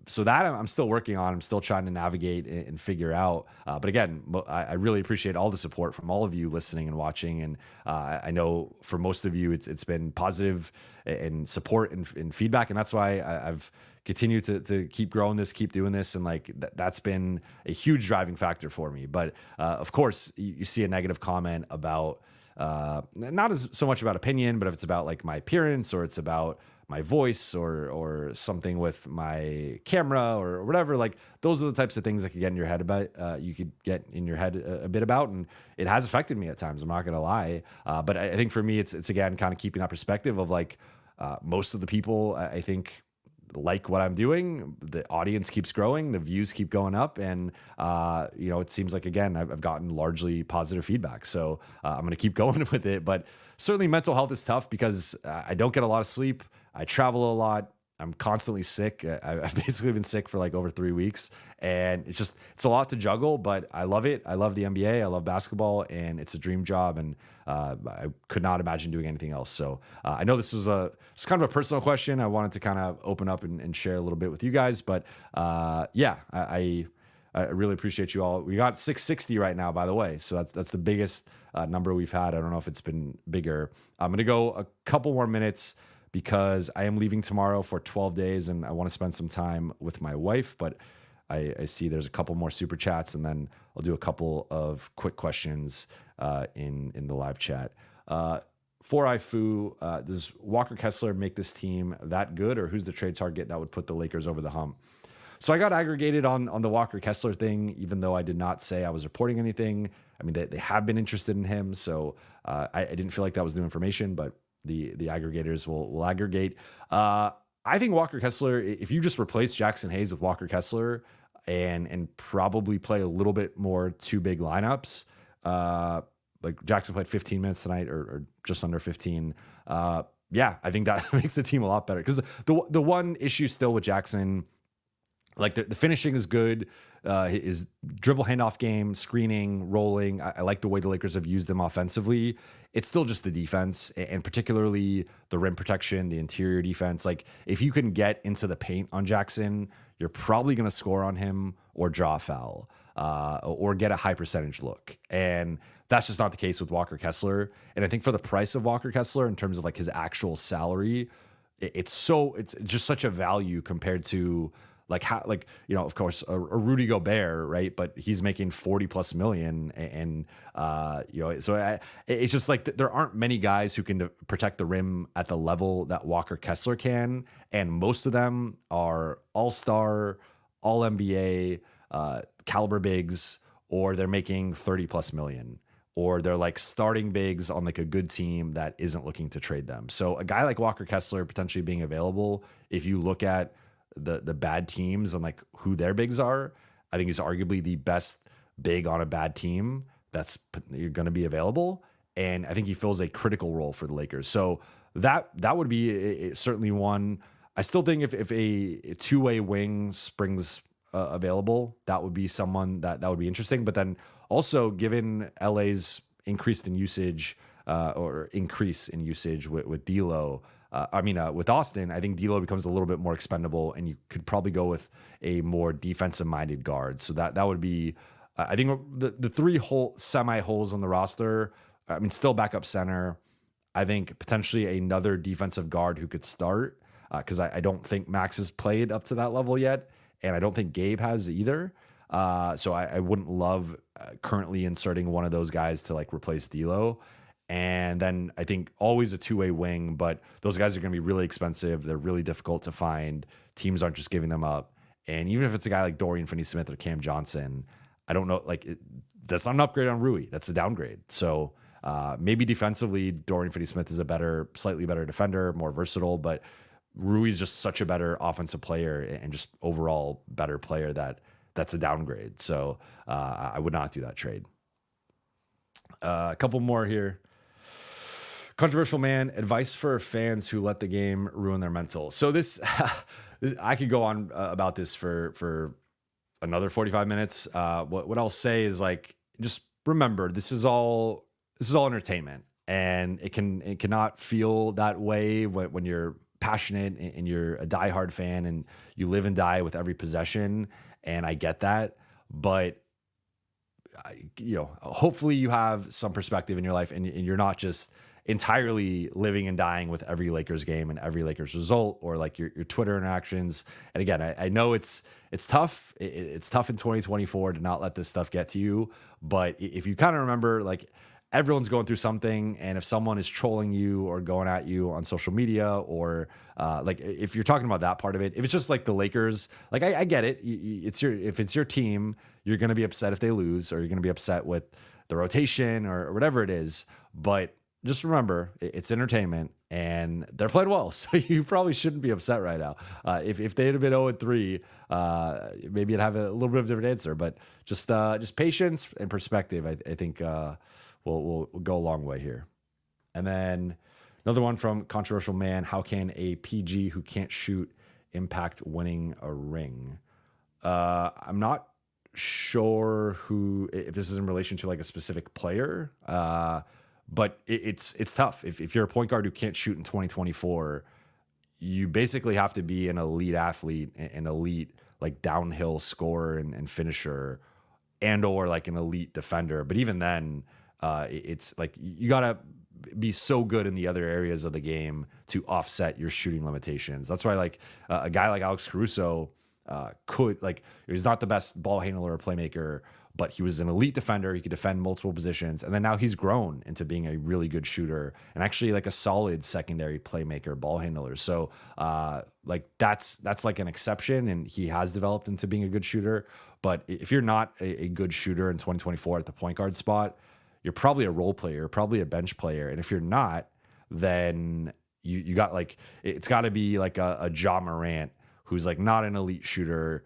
so that I'm still working on. I'm still trying to navigate and figure out. But again, I really appreciate all the support from all of you listening and watching. And I know for most of you, it's been positive and support and feedback. And that's why I've continued to keep growing this, keep doing this. And like that's been a huge driving factor for me. But of course, you see a negative comment about not as so much about opinion, but if it's about like my appearance or it's about my voice or something with my camera or whatever, like those are the types of things that could get in your head about, you could get in your head a bit about. And it has affected me at times. I'm not going to lie. But I think for me, it's again, kind of keeping that perspective of like, most of the people I think like what I'm doing. The audience keeps growing, the views keep going up. And, it seems like, again, I've gotten largely positive feedback. So I'm going to keep going with it. But certainly mental health is tough because I don't get a lot of sleep. I travel a lot. I'm constantly sick. I've basically been sick for like over 3 weeks, and it's a lot to juggle, but I love it. I love the NBA. I love basketball, and it's a dream job, and I could not imagine doing anything else. So I know it's kind of a personal question. I wanted to kind of open up and share a little bit with you guys, but yeah, I really appreciate you all. We got 660 right now, by the way. So that's the biggest number we've had. I don't know if it's been bigger. I'm going to go a couple more minutes because I am leaving tomorrow for 12 days and I want to spend some time with my wife. But I see there's a couple more super chats, and then I'll do a couple of quick questions in the live chat. For Ifu, does Walker Kessler make this team that good, or who's the trade target that would put the Lakers over the hump? So I got aggregated on the Walker Kessler thing, even though I did not say I was reporting anything. I mean, they have been interested in him, so I didn't feel like that was new information, but the aggregators will aggregate. I think Walker Kessler, if you just replace Jackson Hayes with Walker Kessler and probably play a little bit more two big lineups, like Jackson played 15 minutes tonight or just under 15. Yeah, I think that makes the team a lot better, because the one issue still with Jackson, like the finishing is good, his dribble handoff game, screening, rolling. I like the way the Lakers have used him offensively. It's still just the defense, and particularly the rim protection, the interior defense. Like, if you can get into the paint on Jackson, you're probably going to score on him or draw a foul or get a high percentage look. And that's just not the case with Walker Kessler. And I think for the price of Walker Kessler, in terms of like his actual salary, it's just such a value compared to like how, like, you know, of course, a Rudy Gobert, right? But he's making 40 plus million, and you know, so it's just like there aren't many guys who can protect the rim at the level that Walker Kessler can, and most of them are all-star, all NBA caliber bigs, or they're making 30 plus million, or they're like starting bigs on like a good team that isn't looking to trade them. So a guy like Walker Kessler potentially being available, if you look at the bad teams and like who their bigs are, I think he's arguably the best big on a bad team that's going to be available, and I think he fills a critical role for the Lakers. So that would be certainly one. I still think if a two-way wing springs available, that would be someone that would be interesting. But then also, given LA's increase in usage with D'Lo, with Austin, I think D'Lo becomes a little bit more expendable, and you could probably go with a more defensive-minded guard. So that would be, I think, the three semi holes on the roster. I mean, still backup center. I think potentially another defensive guard who could start, because I don't think Max has played up to that level yet, and I don't think Gabe has either. So I wouldn't love currently inserting one of those guys to like replace D'Lo. And then I think always a two-way wing, but those guys are going to be really expensive. They're really difficult to find. Teams aren't just giving them up. And even if it's a guy like Dorian Finney-Smith or Cam Johnson, I don't know, that's not an upgrade on Rui. That's a downgrade. So maybe defensively, Dorian Finney-Smith is a slightly better defender, more versatile, but Rui is just such a better offensive player and just overall better player that's a downgrade. So I would not do that trade. A couple more here. Controversial man, advice for fans who let the game ruin their mental. So this I could go on about this for another 45 minutes. What I'll say is, like, just remember, this is all entertainment, and it cannot feel that way when you're passionate and you're a diehard fan and you live and die with every possession. And I get that, but hopefully you have some perspective in your life, and you're not just entirely living and dying with every Lakers game and every Lakers result, or like your Twitter interactions. And again, I know it's tough. It's tough in 2024 to not let this stuff get to you. But if you kind of remember, like, everyone's going through something, and if someone is trolling you or going at you on social media, or like, if you're talking about that part of it, if it's just like the Lakers, like, I get it. If it's your team, you're going to be upset if they lose, or you're going to be upset with the rotation or whatever it is. But just remember, it's entertainment, and they're playing well, so you probably shouldn't be upset right now. If they had been 0-3, maybe you'd have a little bit of a different answer. But just patience and perspective, I think will go a long way here. And then another one from Controversial Man: how can a PG who can't shoot impact winning a ring? I'm not sure if this is in relation to like a specific player, but it's tough. If you're a point guard who can't shoot in 2024, you basically have to be an elite athlete, an elite like downhill scorer and finisher, and or like an elite defender. But even then, it's like you gotta be so good in the other areas of the game to offset your shooting limitations. That's why like a guy like Alex Caruso could like he's not the best ball handler or playmaker, but he was an elite defender. He could defend multiple positions, and then now he's grown into being a really good shooter and actually like a solid secondary playmaker, ball handler. So like that's like an exception, and he has developed into being a good shooter. But if you're not a good shooter in 2024 at the point guard spot, you're probably a role player, probably a bench player. And if you're not, then you got like it's got to be like a Ja Morant who's like not an elite shooter.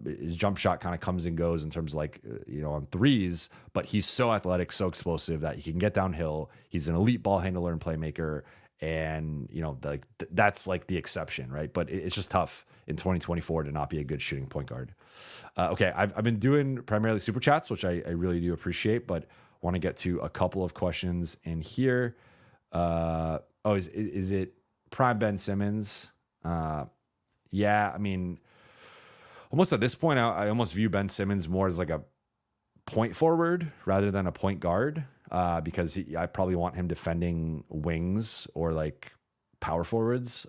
His jump shot kind of comes and goes in terms of like on threes, but he's so athletic, so explosive that he can get downhill. He's an elite ball handler and playmaker, and that's like the exception, right? But it's just tough in 2024 to not be a good shooting point guard. Okay, I've been doing primarily super chats, which I really do appreciate, but want to get to a couple of questions in here. Is it prime Ben Simmons? Yeah, I mean, almost at this point, I almost view Ben Simmons more as like a point forward rather than a point guard, because I probably want him defending wings or like power forwards.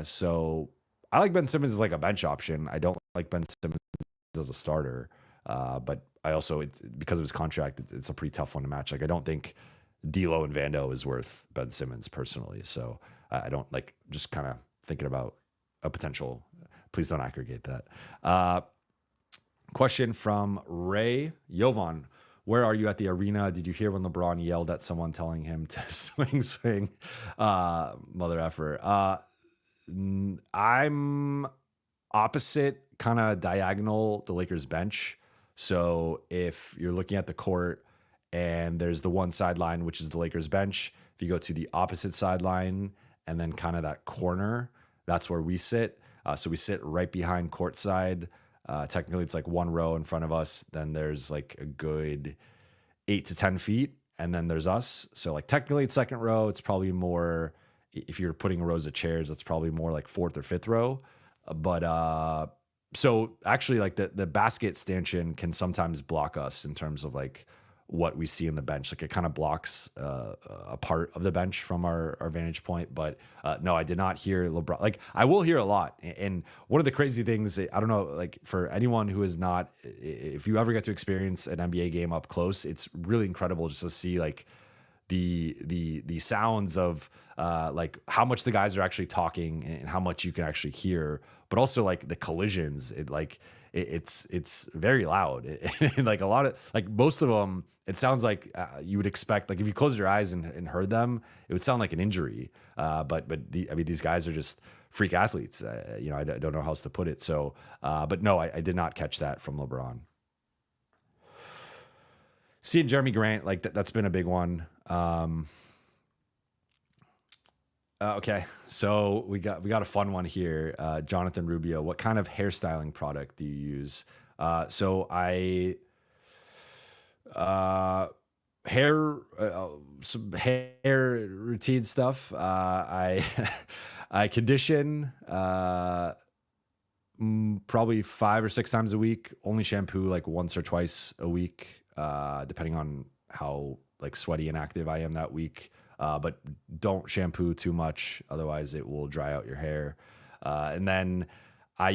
So I like Ben Simmons as like a bench option. I don't like Ben Simmons as a starter, but I also because of his contract, it's a pretty tough one to match. Like I don't think D'Lo and Vando is worth Ben Simmons personally. So I don't like just kind of thinking about a potential. Please don't aggregate that. Question from Ray Jovan. Where are you at the arena? Did you hear when LeBron yelled at someone telling him to swing? Mother effer. I'm opposite, kind of diagonal, the Lakers bench. So if you're looking at the court and there's the one sideline, which is the Lakers bench, if you go to the opposite sideline and then kind of that corner, that's where we sit. So we sit right behind courtside. Technically, it's like one row in front of us. Then there's like a good 8 to 10 feet. And then there's us. So like technically it's second row. It's probably more, if you're putting rows of chairs, it's probably more like fourth or fifth row. But so actually like the basket stanchion can sometimes block us in terms of like what we see in the bench. Like it kind of blocks a part of the bench from our vantage point. But no, I did not hear LeBron. Like I will hear a lot. And one of the crazy things, I don't know, like for anyone who is not, if you ever get to experience an NBA game up close, it's really incredible just to see like the sounds of like how much the guys are actually talking and how much you can actually hear, but also like the collisions. It's very loud. And like a lot of like most of them, it sounds like you would expect, like if you close your eyes and heard them, it would sound like an injury. But I mean, these guys are just freak athletes. I don't know how else to put it. So, but no, I did not catch that from LeBron. Seeing Jeremy Grant, like that's been a big one. Okay, so we got a fun one here. Jonathan Rubio, what kind of hairstyling product do you use? So I some hair routine stuff. I I condition probably 5 or 6 times a week. Only shampoo like once or twice a week, depending on how like sweaty and active I am that week. But don't shampoo too much, otherwise it will dry out your hair. And then I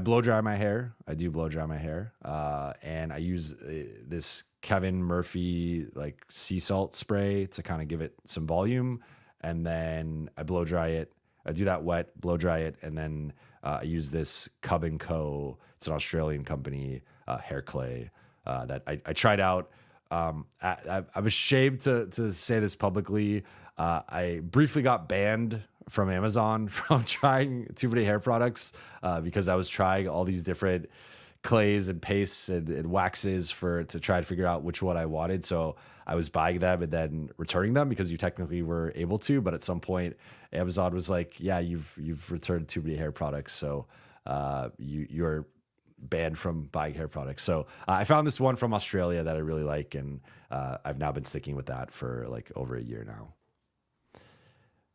blow dry my hair. I do blow dry my hair. And I use this Kevin Murphy like sea salt spray to kind of give it some volume. And then I blow dry it. I do that wet, blow dry it. And then I use this Cub & Co. It's an Australian company, hair clay, that I tried out. I'm ashamed to say this publicly. I briefly got banned from Amazon from trying too many hair products because I was trying all these different clays and pastes and waxes to try to figure out which one I wanted. So I was buying them and then returning them because you technically were able to, but at some point Amazon was like, yeah, you've returned too many hair products. So you're banned from buying hair products. So I found this one from Australia that I really like. And I've now been sticking with that for like over a year now.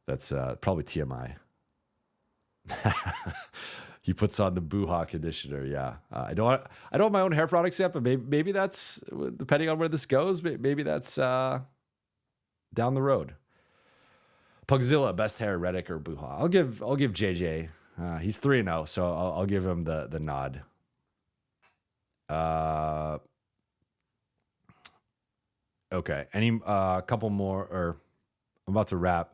That's probably TMI. He puts on the Buha conditioner. Yeah, I don't have my own hair products yet, but maybe that's, depending on where this goes. Maybe that's down the road. Pugzilla, best hair, Reddick or Buha? I'll give JJ. He's 3-0, so I'll give him the nod. Okay. Any couple more, or I'm about to wrap.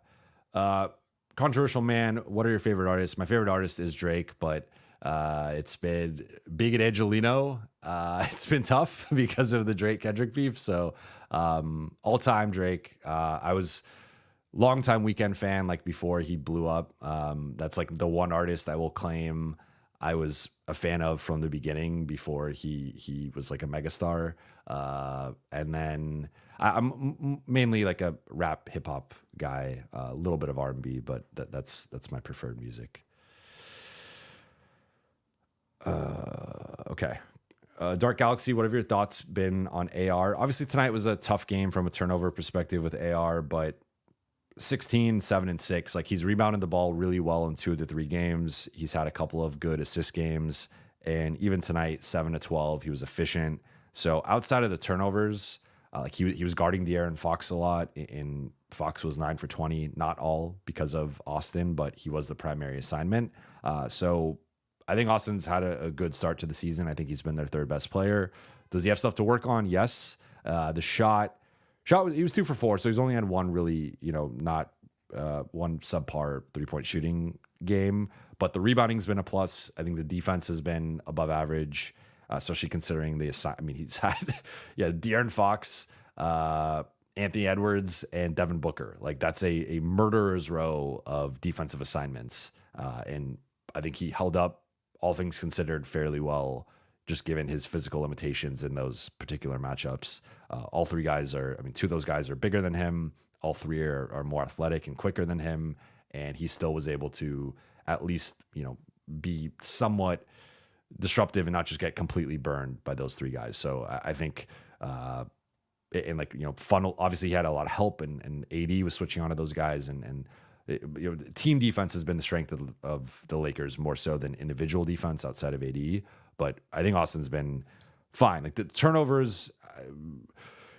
Controversial man, what are your favorite artists? My favorite artist is Drake, but it's been Big and Angelino. It's been tough because of the Drake Kendrick beef. So all time Drake. I was longtime Weeknd fan, like before he blew up. That's like the one artist I will claim I was a fan of from the beginning before he was like a megastar. And then I'm mainly like a rap hip hop guy, a little bit of R&B, but that's my preferred music. Okay. Dark Galaxy, what have your thoughts been on AR? Obviously tonight was a tough game from a turnover perspective with AR, but 16, 7, and 6. Like, he's rebounded the ball really well in 2 of the 3 games. He's had a couple of good assist games. And even tonight, 7 to 12, he was efficient. So outside of the turnovers, like he was guarding De'Aaron Fox a lot. And Fox was 9 for 20, not all because of Austin, but he was the primary assignment. So I think Austin's had a good start to the season. I think he's been their 3rd best player. Does he have stuff to work on? Yes. The shot, he was 2 for 4, so he's only had one really, not one subpar 3-point shooting game. But the rebounding's been a plus. I think the defense has been above average, especially considering he's had De'Aaron Fox, Anthony Edwards, and Devin Booker. Like, that's a murderer's row of defensive assignments. And I think he held up, all things considered, fairly well, just given his physical limitations in those particular matchups. All 3 guys 2 of those guys are bigger than him. All 3 are more athletic and quicker than him. And he still was able to at least, be somewhat disruptive and not just get completely burned by those 3 guys. So I think, funnel, obviously he had a lot of help, and AD was switching on to those guys, and team defense has been the strength of the Lakers more so than individual defense outside of AD. But I think Austin's been fine. Like, the turnovers,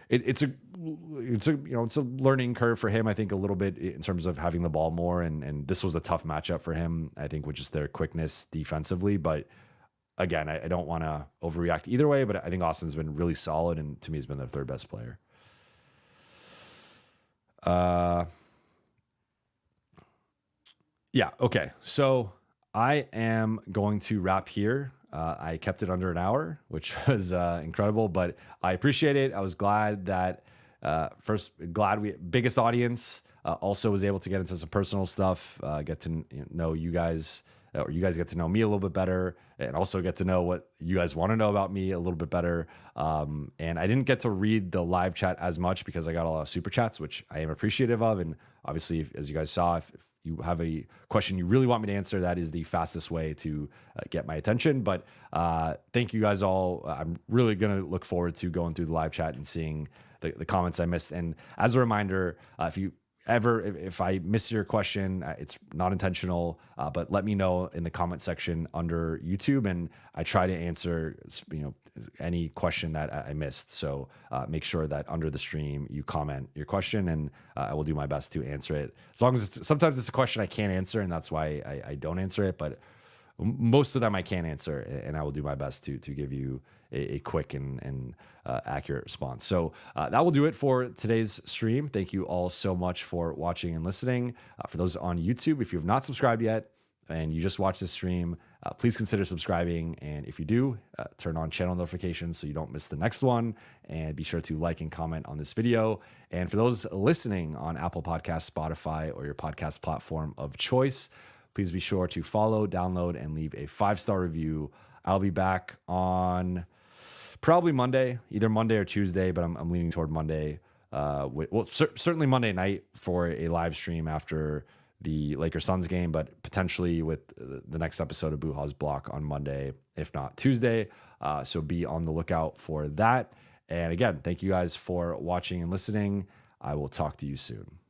it's a learning curve for him. I think a little bit in terms of having the ball more, and this was a tough matchup for him, I think, with just their quickness defensively. But again, I don't want to overreact either way. But I think Austin's been really solid, and to me, he's been their 3rd best player. Yeah. Okay. So I am going to wrap here. I kept it under an hour, which was incredible, but I appreciate it. I was glad that biggest audience, also was able to get into some personal stuff, get to know you guys, or you guys get to know me a little bit better, and also get to know what you guys want to know about me a little bit better. And I didn't get to read the live chat as much because I got a lot of super chats, which I am appreciative of. And obviously, as you guys saw, if you have a question you really want me to answer, that is the fastest way to get my attention. But thank you guys all. I'm really going to look forward to going through the live chat and seeing the comments I missed. And as a reminder, if I miss your question, it's not intentional, but let me know in the comment section under YouTube, and I try to answer any question that I missed. So make sure that under the stream you comment your question, and I will do my best to answer it. As long as sometimes it's a question I can't answer, and that's why I don't answer it. But most of them I can answer, and I will do my best to give you a quick and accurate response. So that will do it for today's stream. Thank you all so much for watching and listening. For those on YouTube, if you have not subscribed yet and you just watched this stream, please consider subscribing. And if you do, turn on channel notifications so you don't miss the next one. And be sure to like and comment on this video. And for those listening on Apple Podcasts, Spotify, or your podcast platform of choice, please be sure to follow, download, and leave a 5-star review. I'll be back on probably Monday, either Monday or Tuesday, but I'm leaning toward Monday. Certainly Monday night for a live stream after the Lakers Suns game, but potentially with the next episode of Buha's Block on Monday, if not Tuesday. So be on the lookout for that. And again, thank you guys for watching and listening. I will talk to you soon.